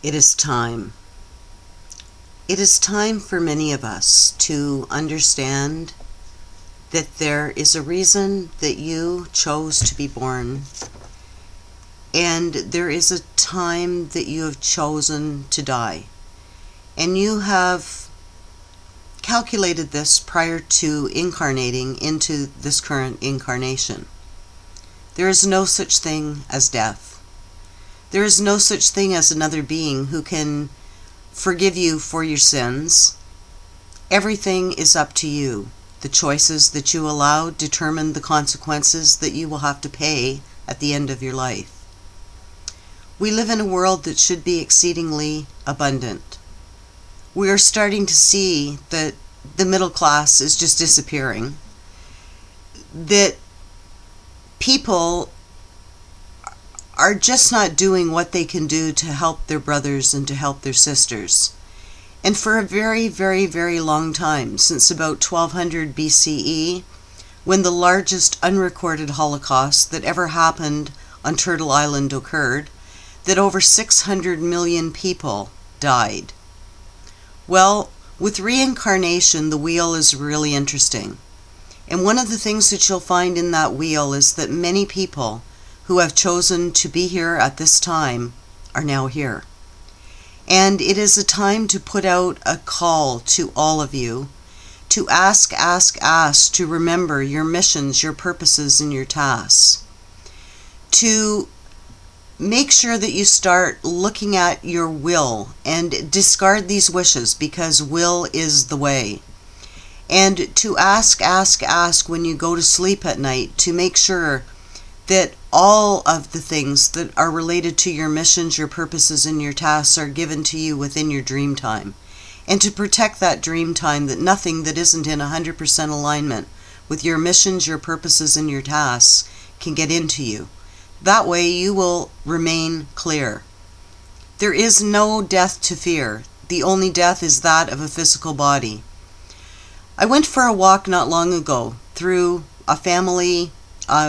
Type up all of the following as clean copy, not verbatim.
It is time. It is time for many of us to understand that there is a reason that you chose to be born, and there is a time that you have chosen to die. And you have calculated this prior to incarnating into this current incarnation. There is no such thing as death. There is no such thing as another being who can forgive you for your sins. Everything is up to you. The choices that you allow determine the consequences that you will have to pay at the end of your life. We live in a world that should be exceedingly abundant. We are starting to see that the middle class is just disappearing. That people are just not doing what they can do to help their brothers and to help their sisters. And for a very, very, very long time, since about 1200 BCE, when the largest unrecorded Holocaust that ever happened on Turtle Island occurred, that over 600 million people died. Well, with reincarnation, the wheel is really interesting. And one of the things that you'll find in that wheel is that many people who have chosen to be here at this time are now here. And it is a time to put out a call to all of you to ask, to remember your missions, your purposes, and your tasks. To make sure that you start looking at your will and discard these wishes, because will is the way. And to ask when you go to sleep at night, to make sure that all of the things that are related to your missions, your purposes, and your tasks are given to you within your dream time. And to protect that dream time, that nothing that isn't in 100% alignment with your missions, your purposes, and your tasks can get into you. That way you will remain clear. There is no death to fear. The only death is that of a physical body. I went for a walk not long ago through a family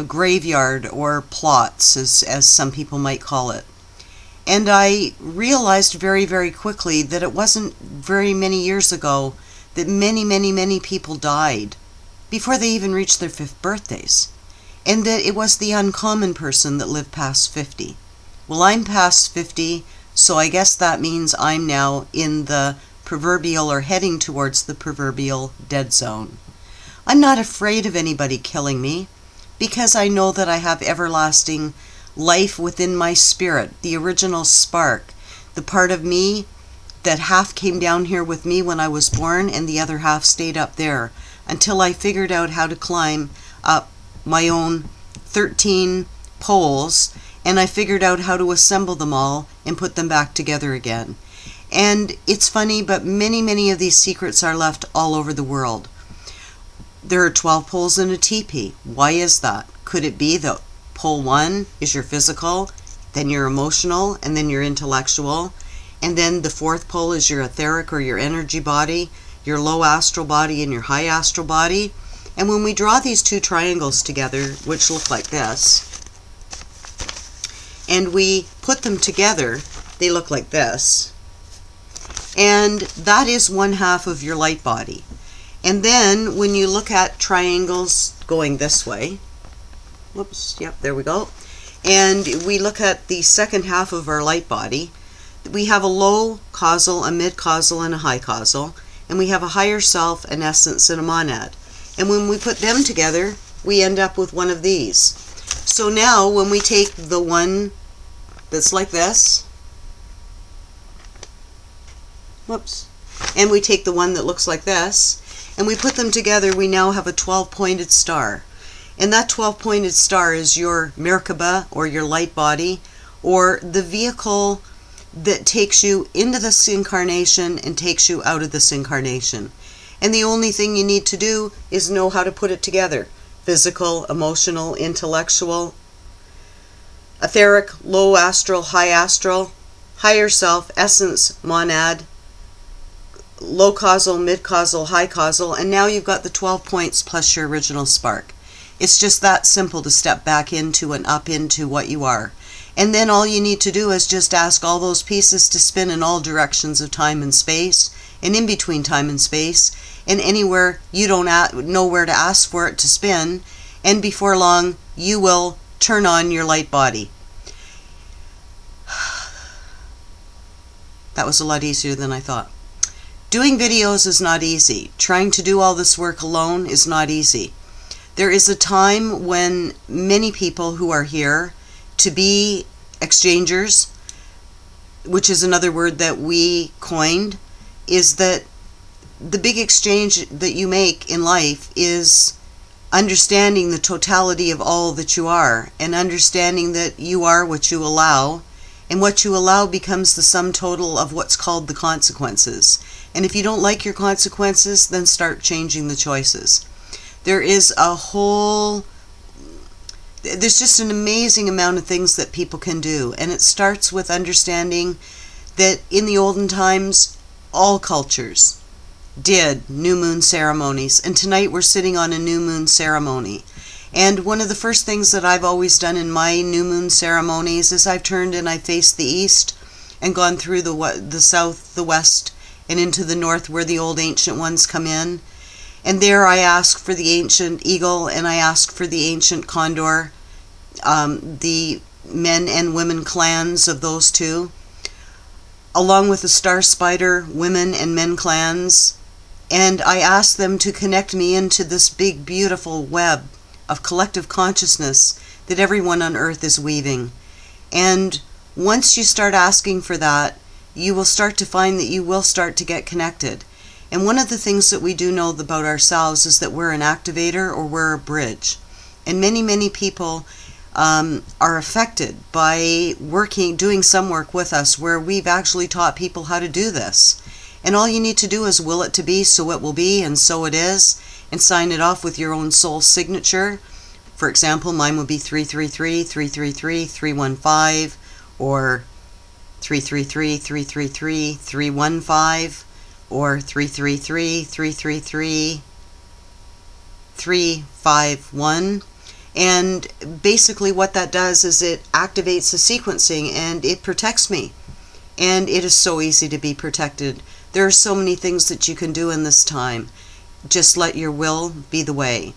graveyard, or plots, as some people might call it. And I realized very, very quickly that it wasn't very many years ago that many people died before they even reached their 5th birthdays. And that it was the uncommon person that lived past 50. Well, I'm past 50, so I guess that means I'm now in the proverbial, or heading towards the proverbial, dead zone. I'm not afraid of anybody killing me, because I know that I have everlasting life within my spirit, the original spark, the part of me that half came down here with me when I was born and the other half stayed up there until I figured out how to climb up my own 13 poles, and I figured out how to assemble them all and put them back together again. And it's funny, but many of these secrets are left all over the world. There are 12 poles in a teepee. Why is that? Could it be that pole 1 is your physical, then your emotional, and then your intellectual, and then the 4th pole is your etheric, or your energy body, your low astral body, and your high astral body? And when we draw these two triangles together, which look like this, and we put them together, they look like this. And that is 1/2 of your light body. And then when you look at triangles going this way, whoops, yep, there we go. And we look at the 2nd half of our light body, we have a low causal, a mid causal, and a high causal. And we have a higher self, an essence, and a monad. And when we put them together, we end up with one of these. So now when we take the one that's like this, whoops, and we take the one that looks like this, and we put them together, we now have a 12-pointed star. And that 12-pointed star is your Merkaba, or your light body, or the vehicle that takes you into this incarnation and takes you out of this incarnation. And the only thing you need to do is know how to put it together. Physical, emotional, intellectual, etheric, low astral, high astral, higher self, essence, monad, low causal, mid causal, high causal, and now you've got the 12 points plus your original spark. It's just that simple to step back into and up into what you are. And then all you need to do is just ask all those pieces to spin in all directions of time and space, and in between time and space, and anywhere you don't know where to ask for it to spin, and before long you will turn on your light body. That was a lot easier than I thought. Doing videos is not easy. Trying to do all this work alone is not easy. There is a time when many people who are here to be exchangers, which is another word that we coined, is that the big exchange that you make in life is understanding the totality of all that you are, and understanding that you are what you allow, and what you allow becomes the sum total of what's called the consequences. And if you don't like your consequences, then start changing the choices. There's just an amazing amount of things that people can do, and it starts with understanding that in the olden times, all cultures did new moon ceremonies, and tonight we're sitting on a new moon ceremony. And one of the first things that I've always done in my new moon ceremonies is I've turned and I faced the east and gone through the south, the west, and into the north where the old ancient ones come in. And there I ask for the ancient eagle, and I ask for the ancient condor, the men and women clans of those two, along with the star spider women and men clans. And I ask them to connect me into this big, beautiful web of collective consciousness that everyone on earth is weaving. And once you start asking for that, you will start to find that you will start to get connected. And one of the things that we do know about ourselves is that we're an activator, or we're a bridge. And many people are affected by doing some work with us where we've actually taught people how to do this. And all you need to do is will it to be, so it will be, and so it is, and sign it off with your own soul signature. For example, mine would be 333 333 315, or 333 333 315, or 333 333 351. And basically what that does is it activates the sequencing, and it protects me. And it is so easy to be protected. There are so many things that you can do in this time. Just let your will be the way.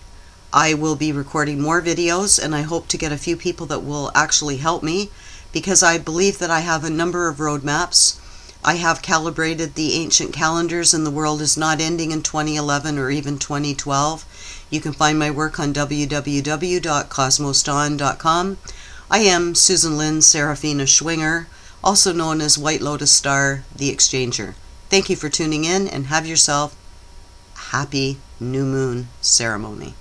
I will be recording more videos, and I hope to get a few people that will actually help me, because I believe that I have a number of roadmaps. I have calibrated the ancient calendars, and the world is not ending in 2011 or even 2012. You can find my work on www.cosmosdawn.com. I am Susan Lynne Schwenger, also known as White Lotus Star, the Exchanger. Thank you for tuning in, and have yourself a happy new moon ceremony.